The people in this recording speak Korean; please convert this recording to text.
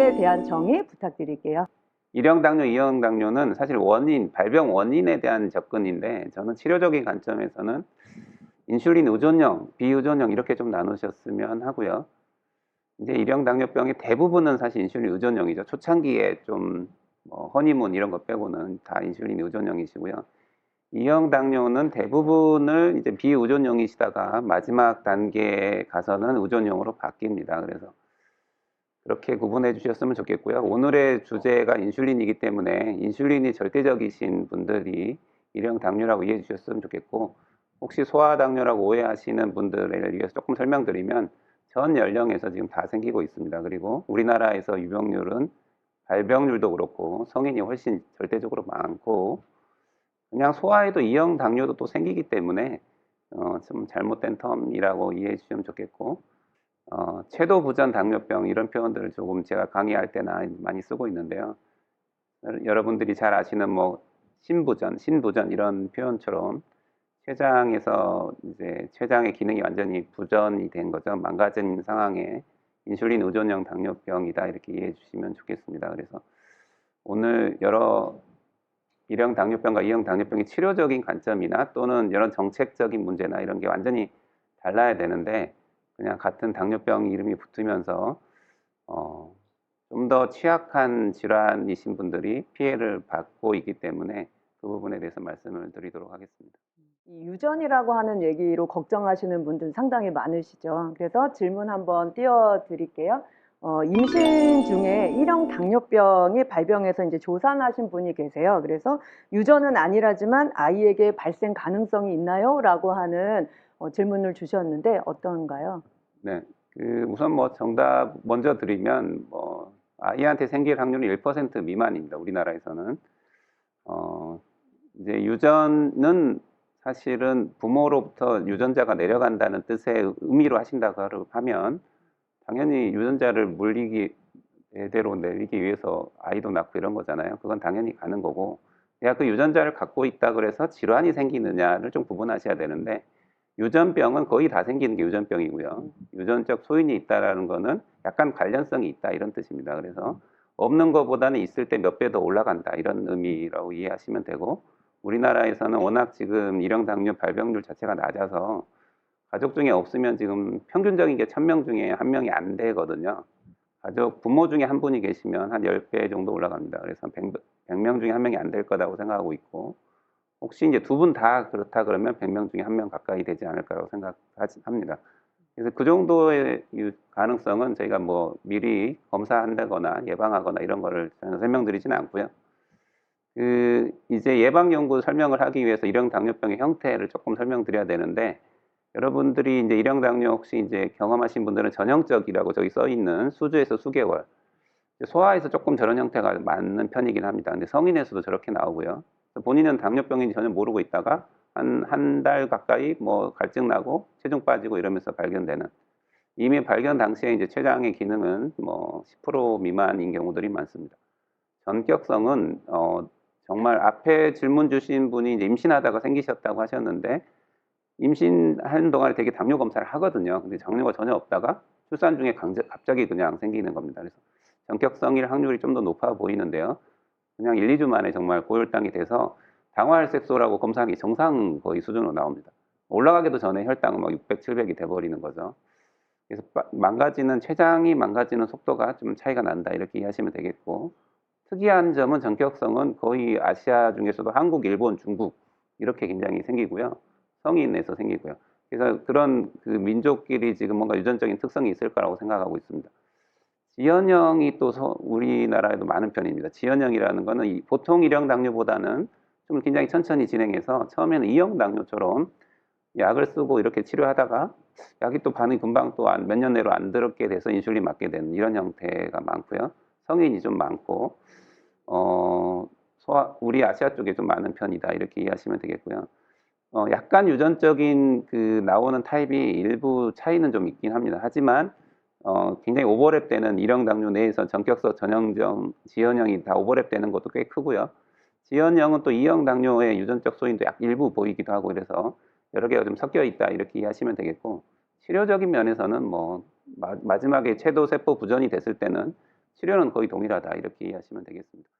당뇨병에 대한 정의 부탁드릴게요. 일형 당뇨, 이형 당뇨는 사실 발병 원인에 대한 접근인데, 저는 치료적인 관점에서는 인슐린 의존형, 비의존형 이렇게 좀 나누셨으면 하고요. 이제 일형 당뇨병의 대부분은 사실 인슐린 의존형이죠. 초창기에 좀 허니문 이런 거 빼고는 다 인슐린 의존형이시고요. 이형 당뇨는 대부분을 이제 비의존형이시다가 마지막 단계에 가서는 의존형으로 바뀝니다. 그래서 그렇게 구분해 주셨으면 좋겠고요. 오늘의 주제가 인슐린이기 때문에 인슐린이 절대적이신 분들이 일형 당뇨라고 이해해 주셨으면 좋겠고, 혹시 소아당뇨라고 오해하시는 분들을 위해서 조금 설명드리면, 전 연령에서 지금 다 생기고 있습니다. 그리고 우리나라에서 유병률은 발병률도 그렇고 성인이 훨씬 절대적으로 많고, 그냥 소아에도 이형 당뇨도 또 생기기 때문에 좀 잘못된 텀이라고 이해해 주시면 좋겠고, 궤도부전 당뇨병 이런 표현들을 조금 제가 강의할 때나 많이 쓰고 있는데요. 여러분들이 잘 아시는 뭐 신부전 이런 표현처럼 췌장에서 이제 췌장의 기능이 완전히 부전이 된 거죠. 망가진 상황에 인슐린 의존형 당뇨병이다 이렇게 이해해 주시면 좋겠습니다. 그래서 오늘 여러 일형 당뇨병과 이형 당뇨병의 치료적인 관점이나 또는 이런 정책적인 문제나 이런 게 완전히 달라야 되는데, 그냥 같은 당뇨병 이름이 붙으면서 좀 더 취약한 질환이신 분들이 피해를 받고 있기 때문에 그 부분에 대해서 말씀을 드리도록 하겠습니다. 이 유전이라고 하는 얘기로 걱정하시는 분들 상당히 많으시죠. 그래서 질문 한번 띄워드릴게요. 임신 중에 일형 당뇨병이 발병해서 이제 조산하신 분이 계세요. 그래서 유전은 아니라지만 아이에게 발생 가능성이 있나요? 라고 하는 질문을 주셨는데 어떤가요? 네, 우선 뭐 정답 먼저 드리면 아이한테 생길 확률이 1% 미만입니다. 우리나라에서는. 이제 유전은 사실은 부모로부터 유전자가 내려간다는 뜻의 의미로 하신다고 하면 당연히 유전자를 대대로 내리기 위해서 아이도 낳고 이런 거잖아요. 그건 당연히 가는 거고, 내가 그 유전자를 갖고 있다 그래서 질환이 생기느냐를 좀 구분하셔야 되는데, 유전병은 거의 다 생기는 게 유전병이고요. 유전적 소인이 있다라는 거는 약간 관련성이 있다 이런 뜻입니다. 그래서 없는 것보다는 있을 때 몇 배 더 올라간다 이런 의미라고 이해하시면 되고, 우리나라에서는 워낙 지금 일형 당뇨 발병률 자체가 낮아서 가족 중에 없으면 지금 평균적인 게 1000명 중에 1명이 안 되거든요. 부모 중에 한 분이 계시면 한 10배 정도 올라갑니다. 그래서 100명 중에 1명이 안 될 거라고 생각하고 있고, 혹시 이제 두 분 다 그렇다 그러면 100명 중에 1명 가까이 되지 않을까라고 생각합니다. 그래서 그 정도의 가능성은 저희가 뭐 미리 검사한다거나 예방하거나 이런 거를 저는 설명드리지는 않고요. 이제 예방 연구 설명을 하기 위해서 일형 당뇨병의 형태를 조금 설명드려야 되는데, 여러분들이 이제 일형 당뇨 혹시 이제 경험하신 분들은 전형적이라고 저기 써 있는 수주에서 수개월, 소아에서 조금 저런 형태가 많은 편이긴 합니다. 근데 성인에서도 저렇게 나오고요. 본인은 당뇨병인지 전혀 모르고 있다가 한 달 가까이 뭐 갈증 나고 체중 빠지고 이러면서 발견되는, 이미 발견 당시에 이제 췌장의 기능은 뭐 10% 미만인 경우들이 많습니다. 전격성은 정말 앞에 질문 주신 분이 이제 임신하다가 생기셨다고 하셨는데, 임신하는 동안에 되게 당뇨 검사를 하거든요. 근데 당뇨가 전혀 없다가 출산 중에 갑자기 그냥 생기는 겁니다. 그래서 전격성일 확률이 좀 더 높아 보이는데요. 그냥 1, 2주 만에 정말 고혈당이 돼서 당화혈색소라고 검사하기 정상 거의 수준으로 나옵니다. 올라가기도 전에 혈당은 막 600, 700이 돼버리는 거죠. 그래서 췌장이 망가지는 속도가 좀 차이가 난다 이렇게 이해하시면 되겠고, 특이한 점은 전격성은 거의 아시아 중에서도 한국, 일본, 중국 이렇게 굉장히 생기고요. 성인에서 생기고요. 그래서 그런 그 민족끼리 지금 뭔가 유전적인 특성이 있을 거라고 생각하고 있습니다. 지연형이 또 우리나라에도 많은 편입니다. 지연형이라는 거는 보통 일형 당뇨보다는 좀 굉장히 천천히 진행해서 처음에는 이형 당뇨처럼 약을 쓰고 이렇게 치료하다가 약이 또 반응이 금방 또 몇 년 내로 안 들었게 돼서 인슐린 맞게 되는 이런 형태가 많고요. 성인이 좀 많고, 우리 아시아 쪽에 좀 많은 편이다 이렇게 이해하시면 되겠고요. 약간 유전적인 나오는 타입이 일부 차이는 좀 있긴 합니다. 하지만 굉장히 오버랩 되는 일형 당뇨 내에서 전격성, 전형적, 지연형이 다 오버랩 되는 것도 꽤 크고요. 지연형은 또 이형 당뇨의 유전적 소인도 일부 보이기도 하고, 그래서 여러 개가 좀 섞여 있다 이렇게 이해하시면 되겠고, 치료적인 면에서는 뭐 마지막에 궤도세포 부전이 됐을 때는 치료는 거의 동일하다 이렇게 이해하시면 되겠습니다.